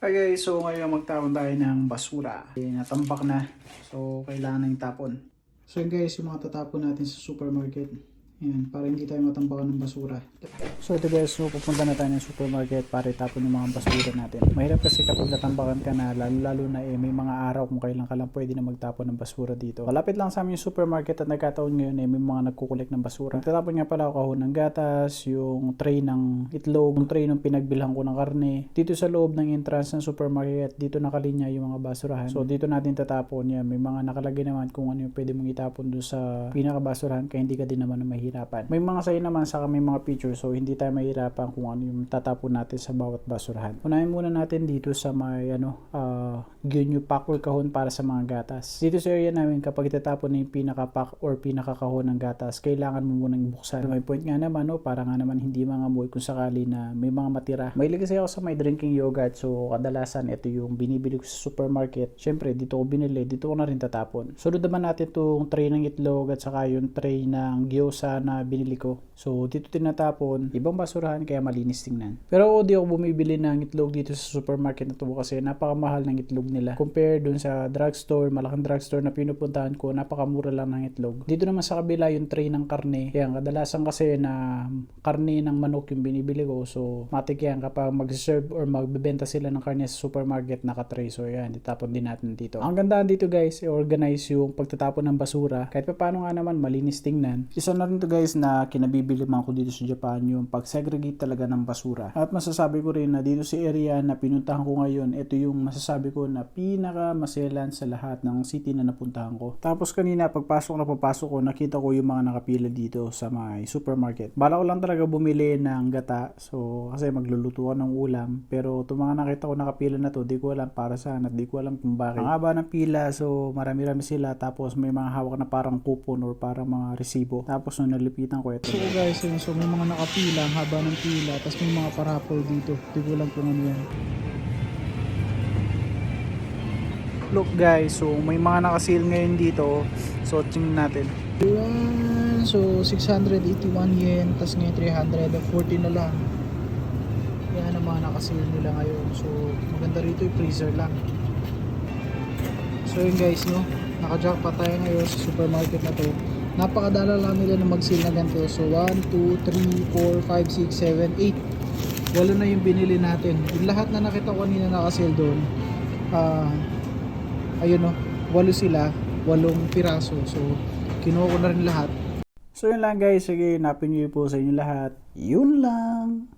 Hi guys, so ngayon magtapon tayo ng basura. Natambak na, so kailangan na itapon. So yun guys, yung mga tatapon natin sa supermarket. Yan, para hindi tayo matambakan ng basura. So ito guys, so pupunta na tayo ng supermarket para itapon yung mga basura natin. Mahirap kasi kapag natambakan ka na, lalo na may mga araw kung kailan ka lang pwede na magtapon ng basura dito. Malapit lang sa amin yung supermarket at nagkataon ngayon may mga nagkukulik ng basura. Tatapon nga pala ako kahon ng gatas, yung tray ng itlog, yung tray ng pinagbilhan ko ng karne. Dito sa loob ng entrance ng supermarket, dito nakalinya yung mga basurahan. So dito natin tatapon yan. May mga nakalagay naman kung ano yung pwede mong itapon doon sa pinakabasurahan kaya hindi ka din naman mahirap. May mga say naman sa may mga picture so hindi tayo mahirapan kung ano yung tatapon natin sa bawat basurahan. Unahin muna natin dito sa may ginyu pack or kahon para sa mga gatas. Dito sa area namin kapag itatapon na yung pinaka-pack or pinaka-kahon ng gatas, kailangan mo munang buksan. May point nga naman para nga naman hindi mangamoy kung sakali na may mga matira. May kasi ako sa may drinking yogurt so kadalasan ito yung binibili ko sa supermarket. Syempre dito ko binili, dito ko na rin tatapon. Sunod naman natin itong tray ng itlog at saka yung tray ng gyoza na binili ko. So dito tinatapon, ibang basurahan kaya malinis tingnan. Pero di ako bumibili ng itlog dito sa supermarket na to kasi napakamahal ng itlog nila. Compare dun sa drugstore, malaking drugstore na pinupuntahan ko, napakamura lang ng itlog. Dito naman sa kabila yung tray ng karne. Yan, kadalasan kasi na karne ng manok yung binibili ko. So matik yan kapag mag-serve or magbebenta sila ng karne sa supermarket naka-tray. So yan, itapon din natin dito. Ang gandaan dito guys, i-organize yung pagtatapon ng basura. Kahit pa paano nga naman malinis tingnan. Isa na rin to guys na kinabibili man ko dito sa Japan yung pag-segregate talaga ng basura. At masasabi ko rin na dito sa area na pinuntahan ko ngayon, ito yung masasabi ko na pinaka maselan sa lahat ng city na napuntahan ko. Tapos kanina papasok ko, nakita ko yung mga nakapila dito sa may supermarket. Bala ko lang talaga bumili ng gata. So kasi magluluto ko ng ulam. Pero itong mga nakita ko nakapila na to, di ko alam para saan at di ko alam kung bakit. Ang haba ng pila, so marami-rami sila. Tapos may mga hawak na parang coupon or parang mga resibo. Tapos nung nalipitan ko ito. So guys, so may mga nakapila, ang haba ng pila. Tapos may mga parapol dito. Di ko alam kung ano yan. Look guys, so may mga naka-sale ngayon dito. So tingnan natin. So 681 yen, tas ngayon 340 na lang. Yan ang mga naka-sale nila ngayon. So maganda rito yung freezer lang. So yun guys, no, naka-jackpot tayo ngayon sa supermarket na to. Napakadala lang nila na mag-sale na ganito. So 1, 2, 3, 4, 5, 6, 7, 8. Walo na yung binili natin. Yung lahat na nakita ko kanina naka-sale doon. Ayun no, 8 sila, 8 piraso. So kinuha ko na rin lahat. So yun lang guys, sige, napin nyo po sa inyo lahat. Yun lang.